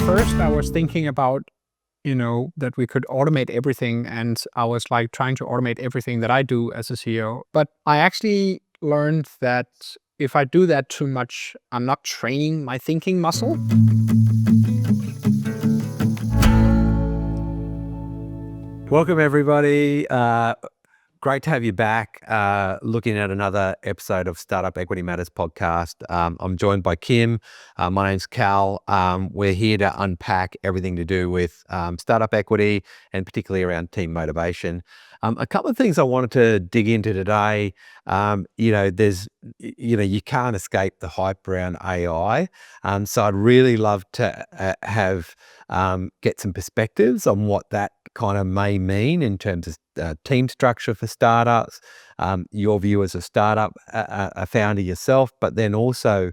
first I was thinking about, that we could automate everything, and I was like trying to automate everything that I do as a CEO. But I actually learned that if I do that too much, I'm not training my thinking muscle. Welcome, everybody. Great to have you back. Looking at another episode of Startup Equity Matters podcast. I'm joined by Kim. My name's Cal. We're here to unpack everything to do with startup equity and particularly around team motivation. A couple of things I wanted to dig into today. You can't escape the hype around AI. So I'd really love to get some perspectives on what that kind of may mean in terms of team structure for startups, your view as a startup, a founder yourself, but then also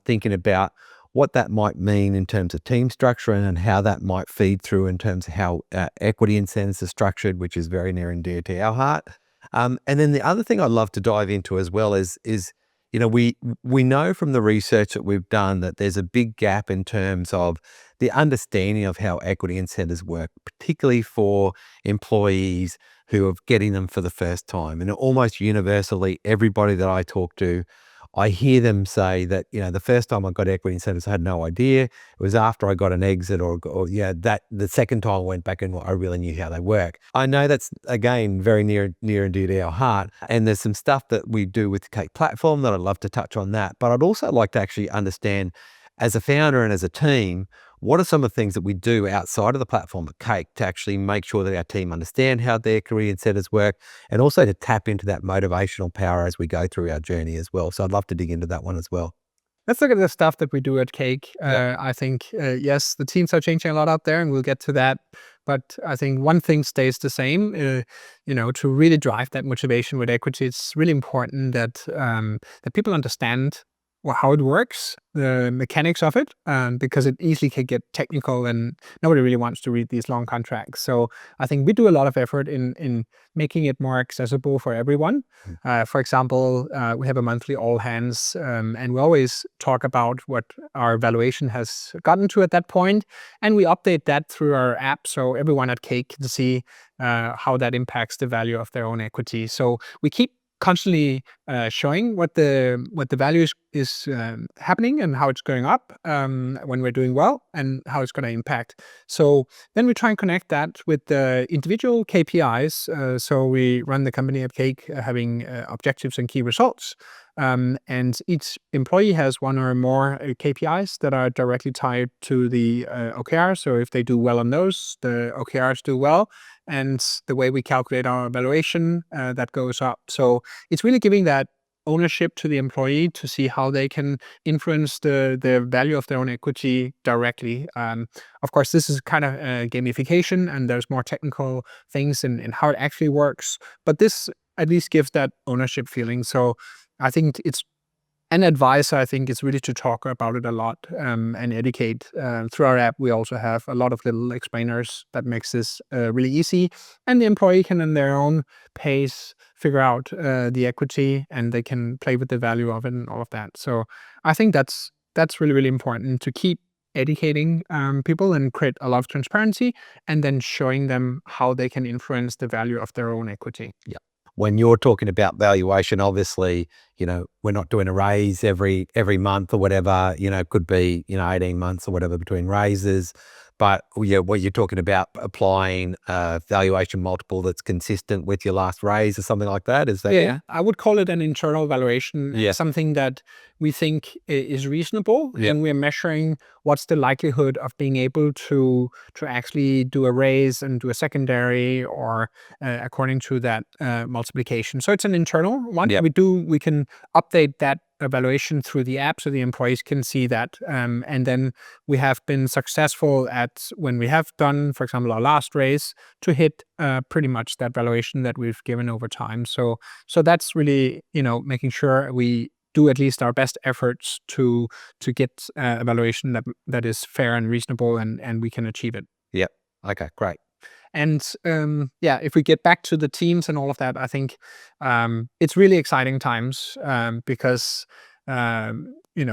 thinking about what that might mean in terms of team structure and how that might feed through in terms of how equity incentives are structured, which is very near and dear to our heart. And then the other thing I'd love to dive into as well is we know from the research that we've done that there's a big gap in terms of the understanding of how equity incentives work, particularly for employees who are getting them for the first time. And almost universally, everybody that I talk to, I hear them say that, the first time I got equity incentives, I had no idea. It was after I got an exit that the second time I went back and I really knew how they work. I know that's, again, very near and dear to our heart. And there's some stuff that we do with the Cake platform that I'd love to touch on that. But I'd also like to actually understand, as a founder and as a team, what are some of the things that we do outside of the platform at Cake to actually make sure that our team understand how their career incentives work, and also to tap into that motivational power as we go through our journey as well. So I'd love to dig into that one as well. Let's look at the stuff that we do at Cake. Yep. I think, yes, the teams are changing a lot out there, and we'll get to that. But I think one thing stays the same, to really drive that motivation with equity. It's really important that people understand how it works, the mechanics of it, because it easily can get technical and nobody really wants to read these long contracts. So I think we do a lot of effort in making it more accessible for everyone. For example, we have a monthly all hands, and we always talk about what our valuation has gotten to at that point, and we update that through our app so everyone at Cake can see how that impacts the value of their own equity. So we keep constantly showing what the value is happening and how it's going up when we're doing well and how it's going to impact. So then we try and connect that with the individual KPIs. So we run the company at Cake having objectives and key results. And each employee has one or more KPIs that are directly tied to the OKR. So if they do well on those, the OKRs do well. And the way we calculate our evaluation, that goes up. So it's really giving that ownership to the employee to see how they can influence the value of their own equity directly. Of course, this is kind of gamification, and there's more technical things in how it actually works. But this at least gives that ownership feeling. So I think it's an advice. I think it's really to talk about it a lot and educate. Through our app, we also have a lot of little explainers that makes this really easy. And the employee can, in their own pace, figure out the equity, and they can play with the value of it and all of that. So I think that's really, really important to keep educating people and create a lot of transparency, and then showing them how they can influence the value of their own equity. Yeah. When you're talking about valuation, obviously, we're not doing a raise every month or whatever, it could be, 18 months or whatever between raises. But what you're talking about, applying a valuation multiple that's consistent with your last raise or something like that, is that? Yeah, I would call it an internal valuation, Yeah. something that we think is reasonable, Yeah. and we're measuring what's the likelihood of being able to actually do a raise and do a secondary, or according to that multiplication. So it's an internal one. Yeah. We can update that evaluation through the app so the employees can see that. And then we have been successful at, when we have done, for example, our last raise, to hit pretty much that valuation that we've given over time. So that's really, making sure we do at least our best efforts to get a valuation that is fair and reasonable, and we can achieve it. Yep. Okay, great. And if we get back to the teams and all of that, I think it's really exciting times because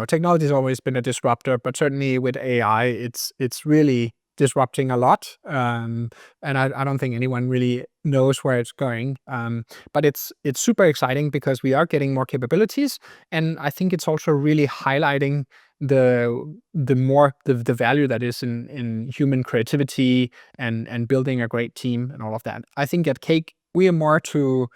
technology has always been a disruptor, but certainly with AI, it's really disrupting a lot. And I don't think anyone really knows where it's going. But it's super exciting because we are getting more capabilities, and I think it's also really highlighting the value that is in human creativity and building a great team and all of that. I think at Cake we are more to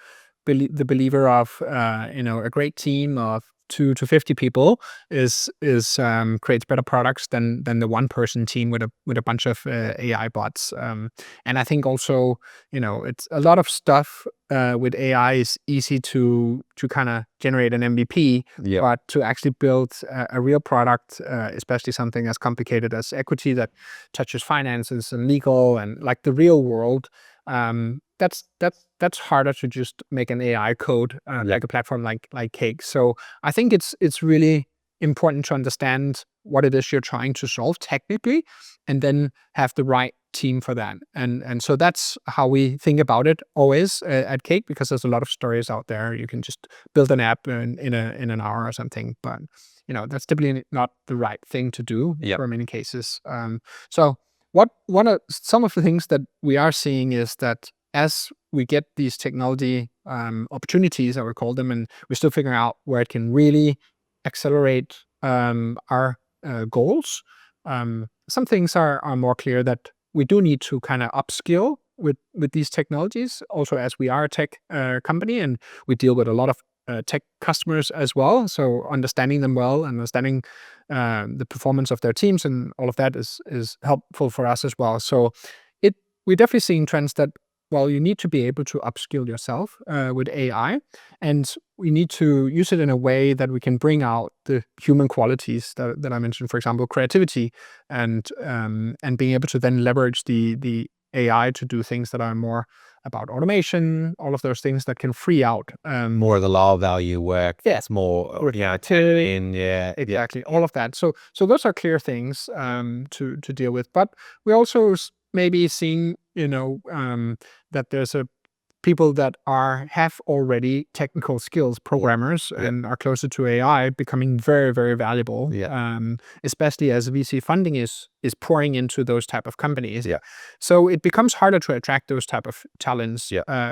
the believer of a great team of 2 to 50 people creates better products than the one person team with a bunch of AI bots. And I think also it's a lot of stuff with AI is easy to kind of generate an MVP, Yeah. but to actually build a real product, especially something as complicated as equity that touches finances and legal and like the real world. That's harder to just make an AI code like a platform like Cake. So I think it's really important to understand what it is you're trying to solve technically, and then have the right team for that. And so that's how we think about it always at Cake, because there's a lot of stories out there. You can just build an app in an hour or something, but that's typically not the right thing to do for many cases. So one of some of the things that we are seeing is that as we get these technology opportunities, I would call them, and we're still figuring out where it can really accelerate our goals. Some things are more clear that we do need to kind of upskill with these technologies. Also, as we are a tech company and we deal with a lot of tech customers as well, so understanding them well, understanding the performance of their teams and all of that is helpful for us as well. So we're definitely seeing trends that, well, you need to be able to upskill yourself with AI, and we need to use it in a way that we can bring out the human qualities that I mentioned, for example, creativity, and being able to then leverage the AI to do things that are more about automation, all of those things that can free out more of the lower value work. Yes. More, exactly. All of that. So those are clear things to deal with. But we also maybe seeing, that there's people that have already technical skills, programmers, and are closer to AI, becoming very, very valuable. Especially as VC funding is pouring into those type of companies. So it becomes harder to attract those type of talents,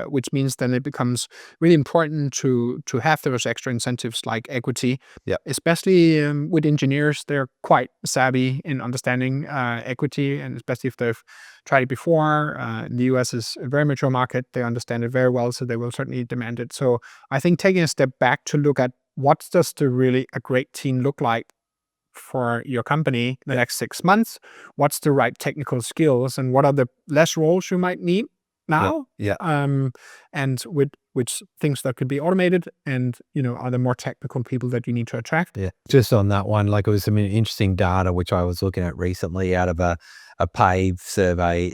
which means then it becomes really important to have those extra incentives like equity. Especially with engineers, they're quite savvy in understanding equity, and especially if they've tried it before. The US is a very mature market. They understand it very well, so they will certainly demand it. So I think taking a step back to look at what does a great team look like for your company in the next 6 months, what's the right technical skills, and what are the less roles you might need now, and with which things that could be automated, and are there more technical people that you need to attract. Just on that one, like, it was some interesting data which I was looking at recently out of a PAVE survey,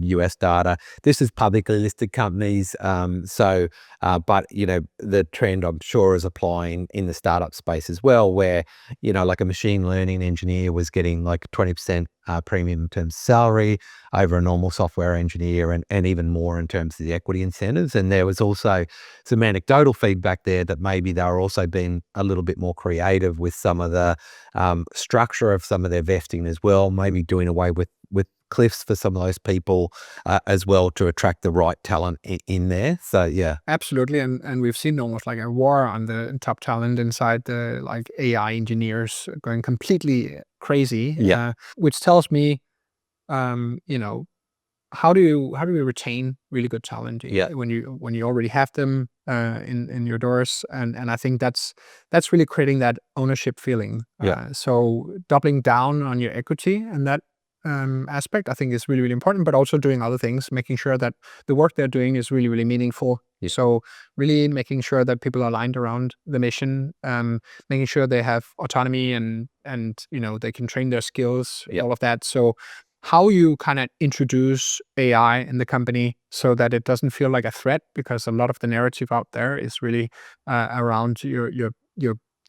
US data. This is publicly listed companies. But the trend, I'm sure, is applying in the startup space as well, where, like a machine learning engineer was getting like 20% premium in terms of salary over a normal software engineer, and even more in terms of the equity incentives. And there was also some anecdotal feedback there that maybe they were also being a little bit more creative with some of the structure of some of their vesting as well, maybe doing away with cliffs for some of those people as well, to attract the right talent in there. So absolutely. And we've seen almost like a war on the top talent inside the like AI engineers going completely crazy, which tells me how do you retain really good talent when you already have them in your doors. And I think that's really creating that ownership feeling. So doubling down on your equity and that aspect, I think, is really, really important, but also doing other things, making sure that the work they're doing is really, really meaningful. So really making sure that people are aligned around the mission, making sure they have autonomy and they can train their skills, all of that. So how you kind of introduce AI in the company so that it doesn't feel like a threat, because a lot of the narrative out there is really around your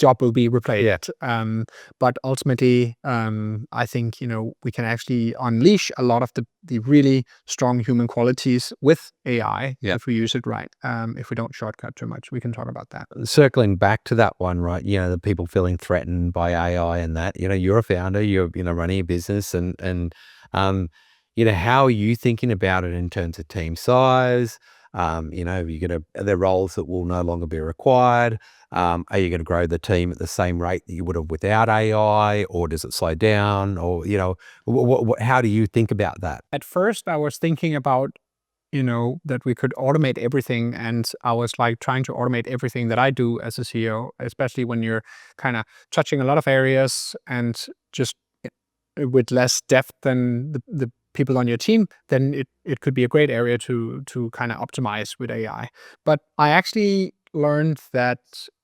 job will be replaced. But ultimately, I think, we can actually unleash a lot of the really strong human qualities with AI if we use it right. If we don't shortcut too much, we can talk about that. Circling back to that one, right? The people feeling threatened by AI and that, you're a founder, you're, running a business and how are you thinking about it in terms of team size? Are there roles that will no longer be required? Are you going to grow the team at the same rate that you would have without AI, or does it slow down? Or, how do you think about that? At first, I was thinking about, that we could automate everything. And I was like trying to automate everything that I do as a CEO, especially when you're kind of touching a lot of areas and just with less depth than the people on your team, then it could be a great area to kind of optimize with AI. But I actually learned that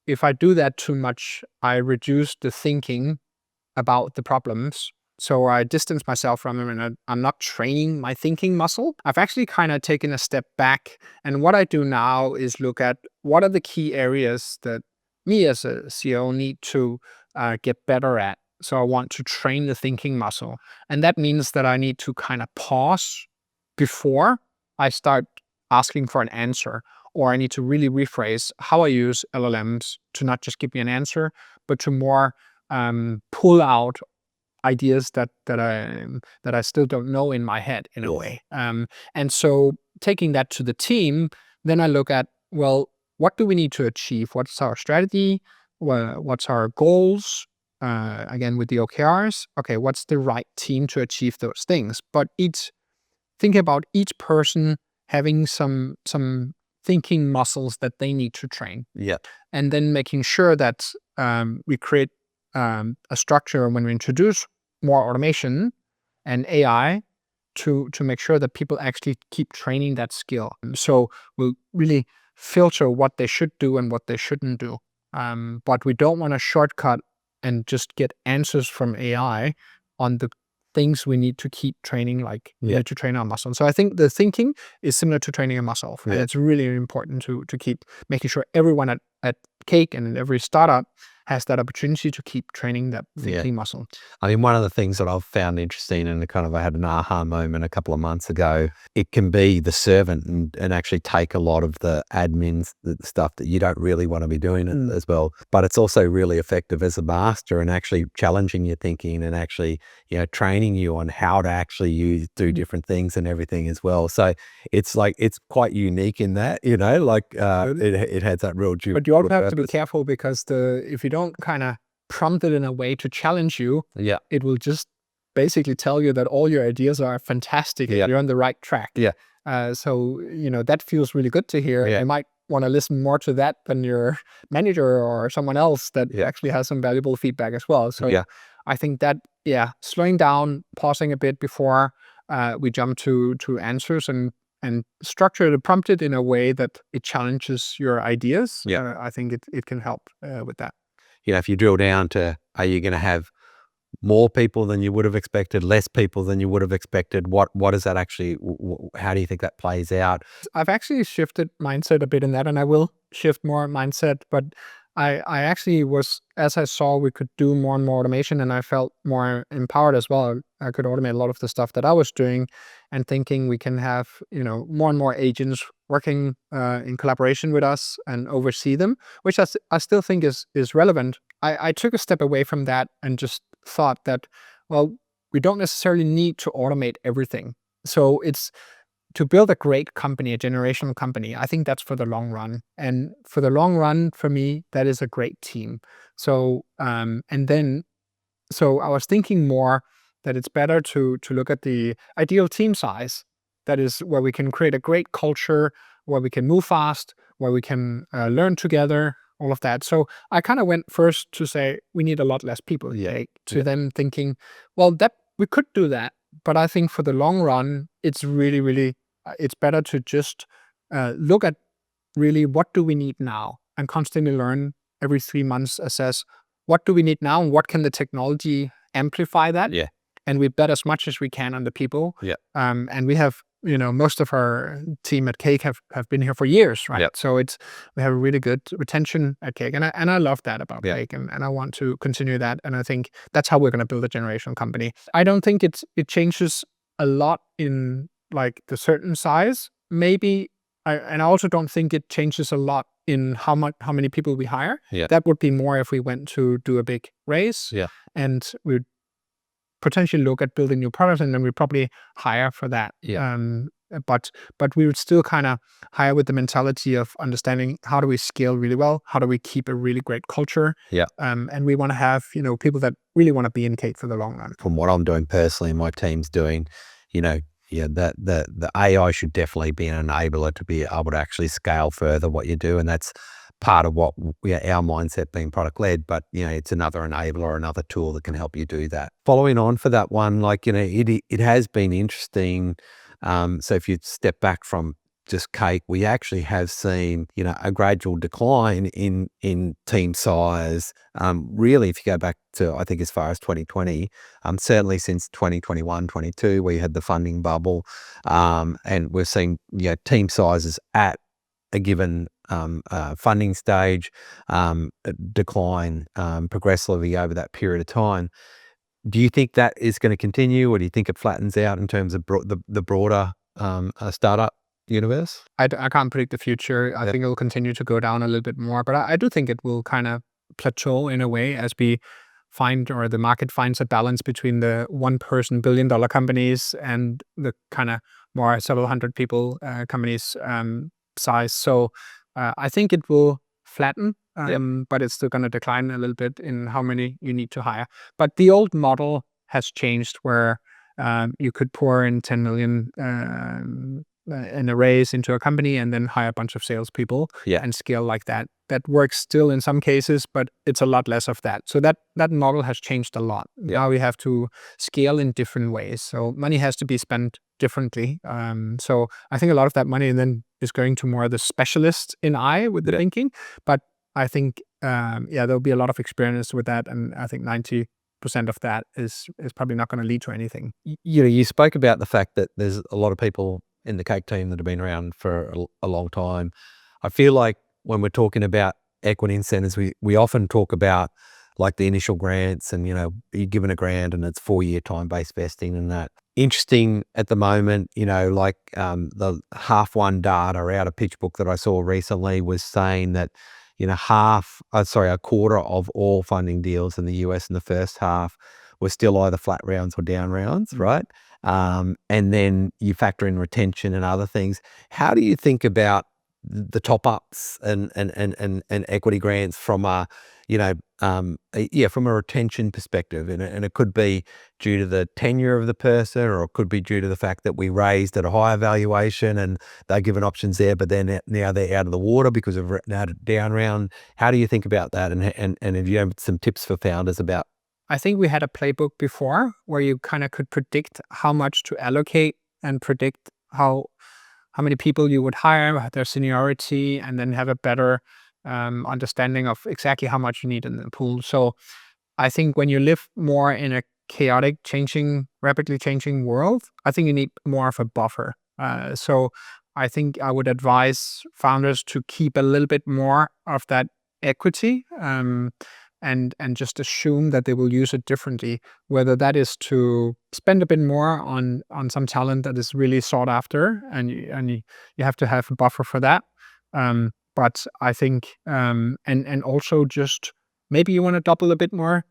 if I do that too much, I reduce the thinking about the problems. So I distance myself from them, and I'm not training my thinking muscle. I've actually kind of taken a step back. And what I do now is look at what are the key areas that me as a CEO need to get better at. So I want to train the thinking muscle. And that means that I need to kind of pause before I start asking for an answer, or I need to really rephrase how I use LLMs to not just give me an answer, but to more pull out ideas that I still don't know in my head in a way. And so taking that to the team, then I look at, well, what do we need to achieve? What's our strategy? What's our goals? Again, with the OKRs, okay, what's the right team to achieve those things? But think about each person having some thinking muscles that they need to train. And then making sure that we create a structure when we introduce more automation and AI to make sure that people actually keep training that skill. So we'll really filter what they should do and what they shouldn't do. But we don't want to shortcut and just get answers from AI on the things we need to keep training, like we need to train our muscle. So I think the thinking is similar to training a muscle. And it's really important to keep making sure everyone at Cake and in every startup has that opportunity to keep training that thinking muscle. I mean, one of the things that I've found interesting, and I had an aha moment a couple of months ago, it can be the servant and actually take a lot of the admin, the stuff that you don't really want to be doing as well. But it's also really effective as a master and actually challenging your thinking and actually, training you on how to actually do different things and everything as well. So it's quite unique in that, it has that real dual. But you also have to be careful, because if you don't kind of prompt it in a way to challenge you, it will just basically tell you that all your ideas are fantastic and you're on the right track. So, that feels really good to hear. You might want to listen more to that than your manager or someone else that actually has some valuable feedback as well. So I think that, slowing down, pausing a bit before we jump to answers, and structure it, prompt it in a way that it challenges your ideas. I think it can help with that. If you drill down to, are you going to have more people than you would have expected, less people than you would have expected? What is that actually? How do you think that plays out? I've actually shifted mindset a bit in that, and I will shift more mindset. But I actually was, as I saw we could do more and more automation, and I felt more empowered as well. I could automate a lot of the stuff that I was doing, and thinking we can have, more and more agents working in collaboration with us and oversee them, which I still think is relevant. I took a step away from that and just thought that, well, we don't necessarily need to automate everything. So it's to build a great company, a generational company. I think that's for the long run. And for the long run, for me, that is a great team. So, so I was thinking more that it's better to look at the ideal team size. That is where we can create a great culture, where we can move fast, where we can learn together, all of that. So I kind of went first to say we need a lot less people. Then thinking, well, that we could do that. But I think for the long run, it's really, really, it's better to just look at really what do we need now, and constantly learn every 3 months, assess what do we need now and what can the technology amplify that. And we bet as much as we can on the people. And we have most of our team at Cake have been here for years, right? Yep. So we have a really good retention at Cake, and I love that about Yeah. Cake, and I want to continue that, and I think that's how we're going to build a generational company. I don't think it changes a lot in like the certain size, maybe, and I also don't think it changes a lot in how many people we hire. Yeah. That would be more if we went to do a big raise, Yeah. and we'd potentially look at building new products, and then we probably hire for that. Yeah. But we would still kind of hire with the mentality of understanding how do we scale really well, how do we keep a really great culture, Yeah. and we want to have people that really want to be in Kate for the long run. From what I'm doing personally, and my team's doing, that the AI should definitely be an enabler to be able to actually scale further what you do, and that's part of what our mindset being product led. But it's another enabler, another tool that can help you do that. Following on for that one, it has been interesting. So if you step back from just Cake, we actually have seen a gradual decline in team size. Really, if you go back to I think as far as 2020, certainly since 2021, 22, we had the funding bubble, and we're seeing team sizes at a given funding stage decline progressively over that period of time. Do you think that is going to continue, or do you think it flattens out in terms of the broader startup universe? I can't predict the future. I think it will continue to go down a little bit more, but I do think it will kind of plateau in a way as we find, or the market finds, a balance between the one-person billion-dollar companies and the kind of more several hundred people companies size. So I think it will flatten, but it's still going to decline a little bit in how many you need to hire. But the old model has changed, where you could pour in 10 million in a raise into a company and then hire a bunch of salespeople and scale like that. That works still in some cases, but it's a lot less of that. So that model has changed a lot. Now we have to scale in different ways. So money has to be spent differently. So I think a lot of that money then is going to more the specialists in eye with the thinking. But I think, there'll be a lot of experience with that. And I think 90% of that is probably not going to lead to anything. You spoke about the fact that there's a lot of people in the Cake team that have been around for a long time. I feel like when we're talking about equity incentives, we often talk about like the initial grants, and you're given a grant and it's 4-year time-based vesting and that. Interesting at the moment, like the half one data out of PitchBook that I saw recently was saying that a quarter of all funding deals in the US in the first half were still either flat rounds or down rounds, right? And then you factor in retention and other things. How do you think about the top ups and equity grants from from a retention perspective? And it could be due to the tenure of the person, or it could be due to the fact that we raised at a higher valuation and they're given options there, but then now they're out of the water because of down round. How do you think about that? And have you have some tips for founders about? I think we had a playbook before where you kind of could predict how much to allocate and predict how many people you would hire, their seniority, and then have a better understanding of exactly how much you need in the pool. So I think when you live more in a chaotic, rapidly changing world, I think you need more of a buffer. So I think I would advise founders to keep a little bit more of that equity, and just assume that they will use it differently, whether that is to spend a bit more on some talent that is really sought after, and you have to have a buffer for that. But I think, and also just maybe you want to double a bit more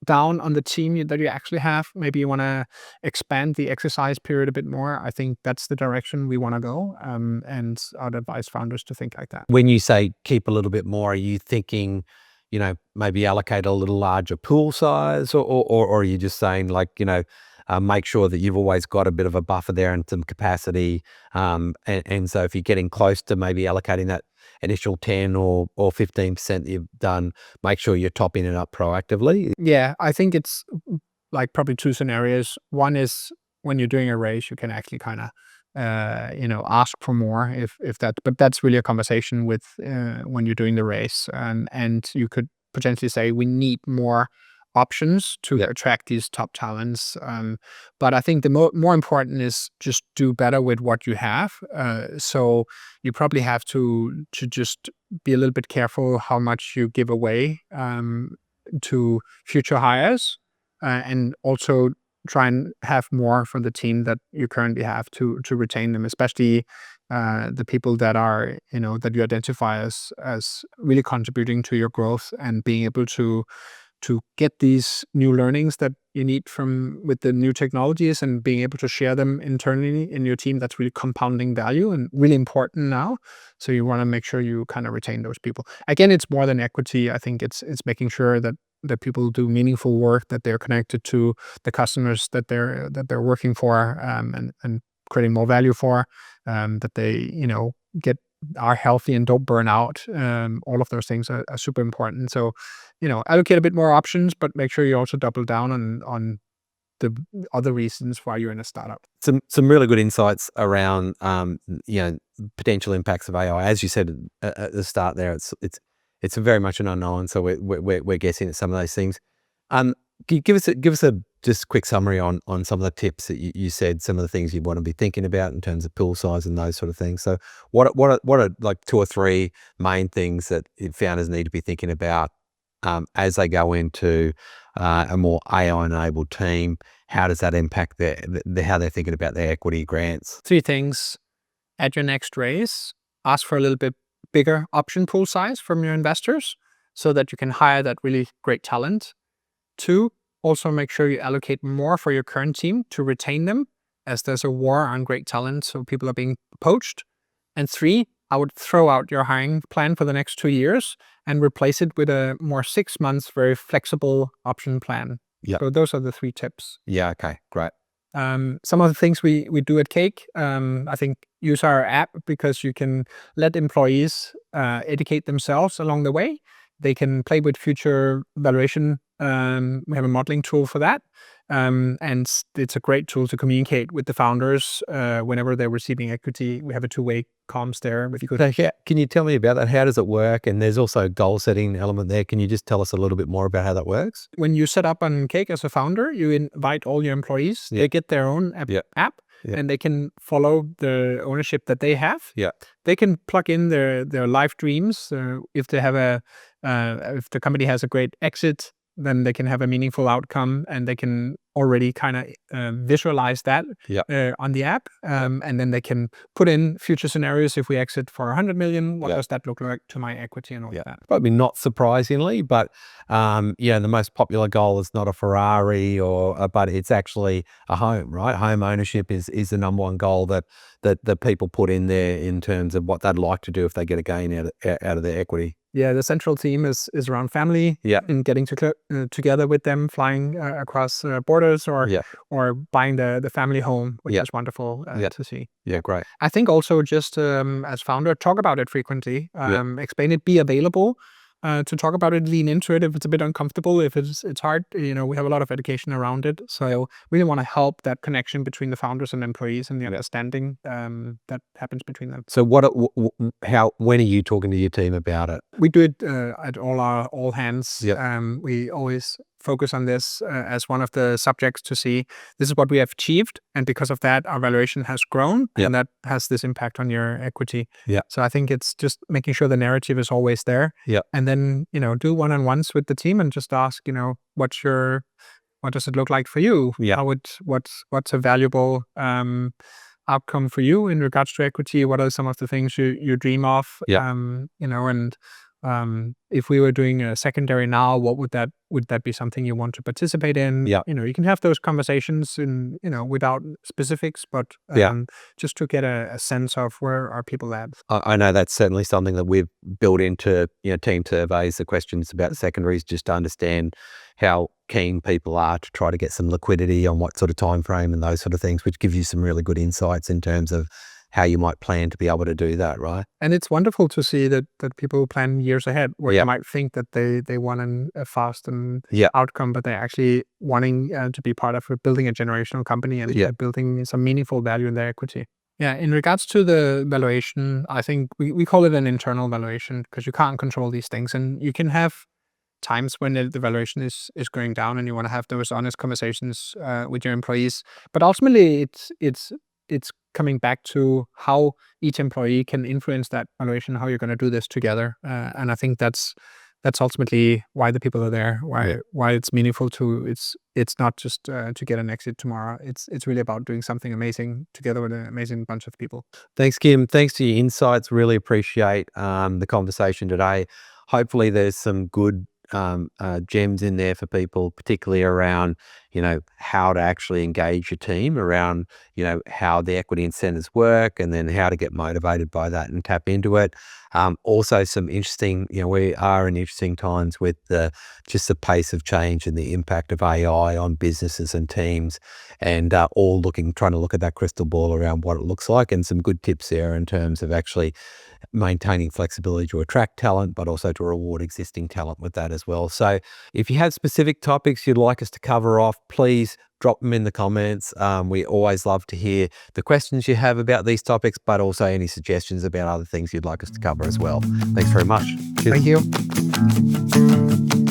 down on the team that you actually have. Maybe you want to expand the exercise period a bit more. I think that's the direction we want to go. And I'd advise founders to think like that. When you say keep a little bit more, are you thinking, maybe allocate a little larger pool size, or are you just saying like, make sure that you've always got a bit of a buffer there and some capacity. And so if you're getting close to maybe allocating that initial 10 or 15% that you've done, make sure you're topping it up proactively. Yeah, I think it's like probably two scenarios. One is when you're doing a raise, you can actually kind of, ask for more if that, but that's really a conversation with when you're doing the raise, and you could potentially say we need more options to attract these top talents. But I think the more important is just do better with what you have. So you probably have to just be a little bit careful how much you give away to future hires, and also try and have more from the team that you currently have to retain them, especially the people that are, that you identify as really contributing to your growth and being able to get these new learnings that you need from with the new technologies and being able to share them internally in your team. That's really compounding value and really important now. So you want to make sure you kind of retain those people. Again, it's more than equity. I think it's making sure that people do meaningful work, that they're connected to the customers that they're working for, and creating more value for, that they are healthy and don't burn out. All of those things are super important. So, allocate a bit more options, but make sure you also double down on the other reasons why you're in a startup. Some really good insights around potential impacts of AI. As you said at the start there, it's very much an unknown. So we're guessing at some of those things. Can you give us a just quick summary on some of the tips that you said, some of the things you want to be thinking about in terms of pool size and those sort of things? So what are like 2 or 3 main things that founders need to be thinking about as they go into a more AI-enabled team? How does that impact how they're thinking about their equity grants? 3 things. At your next raise, ask for a little bit bigger option pool size from your investors so that you can hire that really great talent. 2, also make sure you allocate more for your current team to retain them, as there's a war on great talent, so people are being poached. And 3, I would throw out your hiring plan for the next 2 years and replace it with a more 6 months, very flexible option plan. Yeah. So those are the 3 tips. Yeah. Okay. Great. Some of the things we do at Cake, I think use our app because you can let employees educate themselves along the way. They can play with future valuation. We have a modeling tool for that. And it's a great tool to communicate with the founders whenever they're receiving equity. We have a 2-way comms there. If you could, can you tell me about that? How does it work? And there's also a goal setting element there. Can you just tell us a little bit more about how that works? When you set up on Cake as a founder, you invite all your employees. They get their own app. And they can follow the ownership that they have. They can plug in their life dreams. If they have if the company has a great exit, then they can have a meaningful outcome, and they can already kind of visualize that on the app. And then they can put in future scenarios. If we exit for 100 million, what does that look like to my equity and all that? Probably not surprisingly, but the most popular goal is not a Ferrari but it's actually a home, right? Home ownership is the number one goal that people put in there in terms of what they'd like to do if they get a gain out of their equity. Yeah, the central theme is around family and getting together with them, flying across borders or buying the family home, which is wonderful to see. Yeah, great. I think also just as founder, talk about it frequently, explain it, be available to talk about it, lean into it if it's a bit uncomfortable, if it's hard. We have a lot of education around it. So I really want to help that connection between the founders and employees and the understanding that happens between them. So when are you talking to your team about it? We do it at all hands. We always focus on this as one of the subjects to see this is what we have achieved, and because of that our valuation has grown, and that has this impact on your equity. So I think it's just making sure the narrative is always there, and then do one-on-ones with the team and just ask what does it look like for you? What's a valuable outcome for you in regards to equity? What are some of the things you dream of? And if we were doing a secondary now, would that be something you want to participate in? You can have those conversations without specifics, but just to get a sense of where are people at. I know that's certainly something that we've built into team surveys, the questions about secondaries, just to understand how keen people are to try to get some liquidity on what sort of time frame and those sort of things, which gives you some really good insights in terms of how you might plan to be able to do that, right? And it's wonderful to see that people plan years ahead, where you might think that they want a fast and outcome, but they're actually wanting to be part of building a generational company and building some meaningful value in their equity. Yeah, in regards to the valuation, I think we call it an internal valuation because you can't control these things, and you can have times when the valuation is going down, and you want to have those honest conversations with your employees. But ultimately, it's coming back to how each employee can influence that valuation, how you're going to do this together. And I think that's ultimately why the people are there, why it's meaningful to. It's not just to get an exit tomorrow. It's really about doing something amazing together with an amazing bunch of people. Thanks, Kim. Thanks for your insights. Really appreciate the conversation today. Hopefully, there's some good gems in there for people, particularly around, how to actually engage your team, around, how the equity incentives work, and then how to get motivated by that and tap into it. Also some interesting, we are in interesting times with just the pace of change and the impact of AI on businesses and teams, and all trying to look at that crystal ball around what it looks like, and some good tips there in terms of actually maintaining flexibility to attract talent, but also to reward existing talent with that as well. So if you have specific topics you'd like us to cover off, please drop them in the comments. We always love to hear the questions you have about these topics, but also any suggestions about other things you'd like us to cover as well. Thanks very much. Cheers. Thank you.